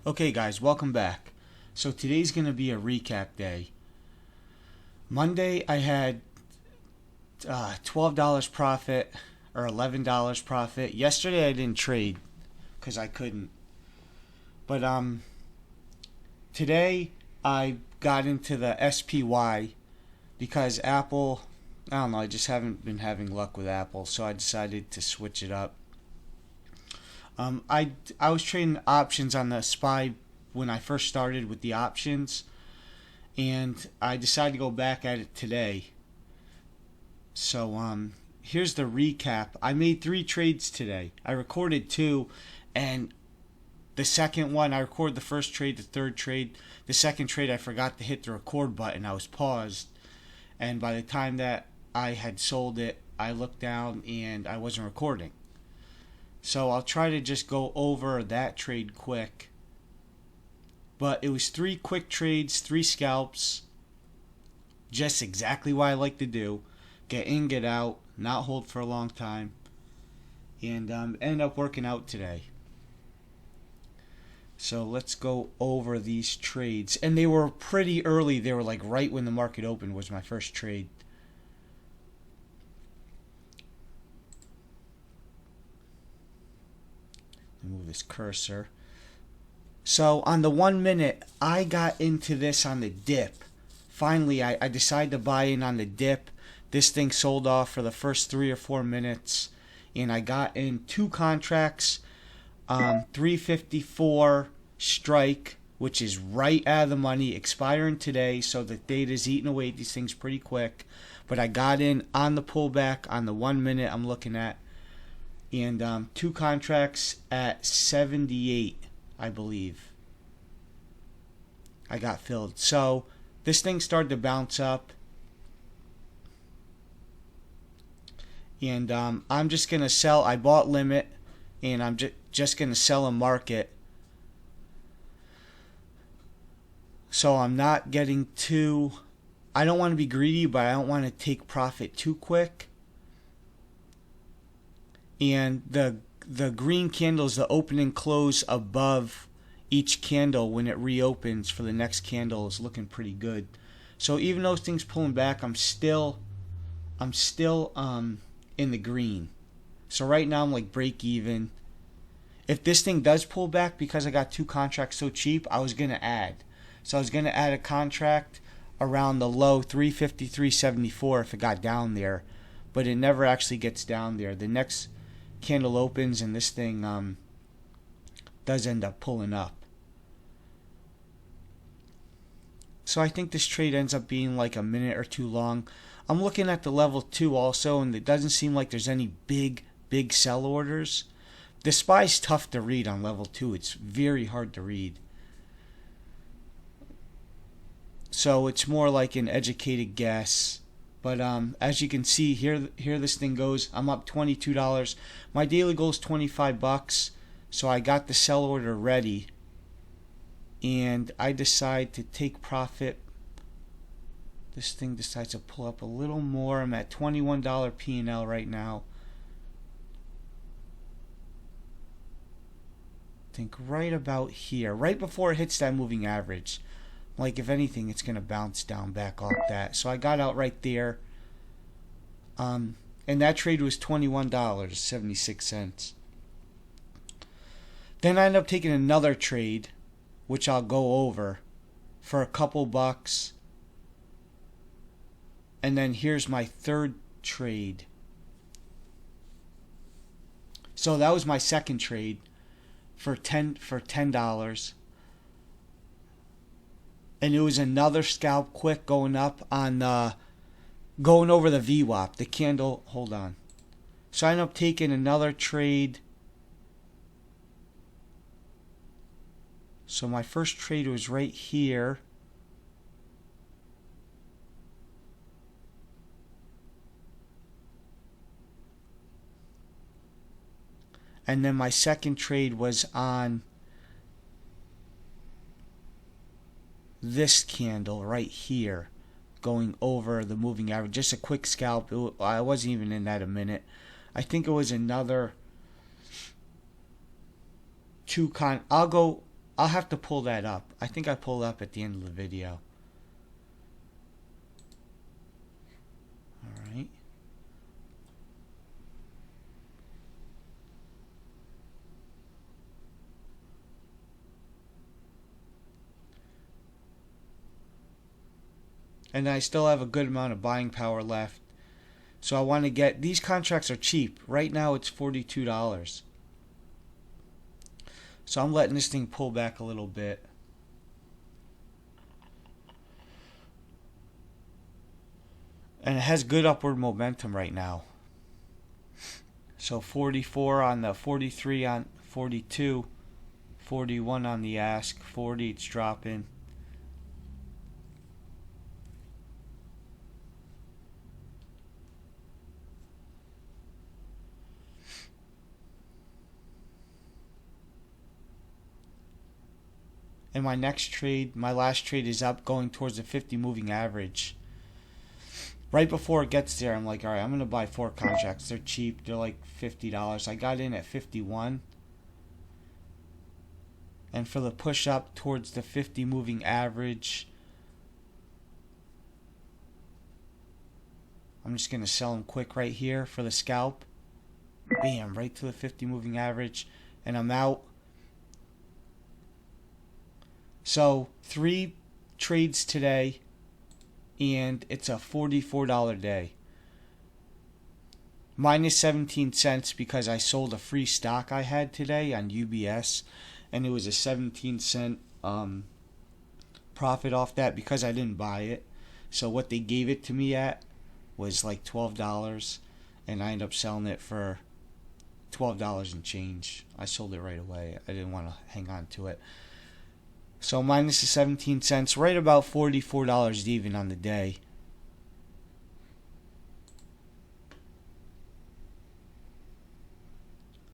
Okay guys, welcome back. So today's going to be a recap day. Monday I had $12 profit or $11 profit. Yesterday I didn't trade because I couldn't. But today I got into the SPY because Apple, I don't know, I just haven't been having luck with Apple, so I decided to switch it up. I was trading options on the SPY when I first started with the options, and I decided to go back at it today. So here's the recap. I made 3 trades today. I recorded 2, and the second one, I recorded the first trade, the third trade. The second trade, I forgot to hit the record button. I was paused, and by the time that I had sold it, I looked down and I wasn't recording. So I'll try to just go over that trade quick. But it was 3 quick trades, 3 scalps. Just exactly what I like to do. Get in, get out, not hold for a long time. And end up working out today. So let's go over these trades. And they were pretty early. They were like right when the market opened was my first trade. Move this cursor. So on the 1 minute, I got into this on the dip. Finally, I decided to buy in on the dip. This thing sold off for the first 3 or 4 minutes, and I got in 2 contracts. 354 strike, which is right out of the money, expiring today, so the data's eating away at these things pretty quick. But I got in on the pullback on the 1 minute I'm looking at. And 2 contracts at 78, I believe. I got filled. So this thing started to bounce up. And I'm just going to sell. I bought limit. And I'm just going to sell a market. So I'm not getting too... I don't want to be greedy, but I don't want to take profit too quick. And the green candle is the open and close above each candle when it reopens for the next candle is looking pretty good. So even though things pulling back, I'm still in the green. So right now I'm like break even. If this thing does pull back because I got 2 contracts so cheap, I was gonna add. So I was gonna add a contract around the low 350, 374 if it got down there, but it never actually gets down there. The next candle opens and this thing does end up pulling up. So I think this trade ends up being like a minute or 2 long. I'm looking at the level 2 also, and it doesn't seem like there's any big sell orders. The SPY's tough to read on level 2. It's very hard to read. So it's more like an educated guess. But as you can see, here this thing goes. I'm up $22. My daily goal is $25. So I got the sell order ready. And I decide to take profit. This thing decides to pull up a little more. I'm at $21 P&L right now. I think right about here. Right before it hits that moving average. Like, if anything, it's going to bounce down back off that. So I got out right there. And that trade was $21.76. Then I ended up taking another trade, which I'll go over, for a couple bucks. And then here's my third trade. So that was my second trade for $10. And it was another scalp quick going up on going over the VWAP, the candle. Hold on. So I ended up taking another trade. So my first trade was right here. And then my second trade was on this candle right here, going over the moving average. Just a quick scalp. I wasn't even in that a minute. I think it was another I'll go I'll have to pull that up. I think I pulled up at the end of the video. Alright. And I still have a good amount of buying power left. So I want to get, these contracts are cheap. Right now it's $42. So I'm letting this thing pull back a little bit. And it has good upward momentum right now. So 44 on the 43 on 42, 41 on the ask, 40 it's dropping. And my next trade, my last trade is up going towards the 50 moving average. Right before it gets there, I'm like, all right, I'm going to buy 4 contracts. They're cheap. They're like $50. I got in at 51. And for the push up towards the 50 moving average, I'm just going to sell them quick right here for the scalp. Bam, right to the 50 moving average. And I'm out. So 3 trades today, and it's a $44 day. Minus 17 cents because I sold a free stock I had today on UBS, and it was a 17-cent profit off that because I didn't buy it. So what they gave it to me at was like $12, and I ended up selling it for $12 and change. I sold it right away. I didn't want to hang on to it. So minus the 17 cents, right about $44 even on the day.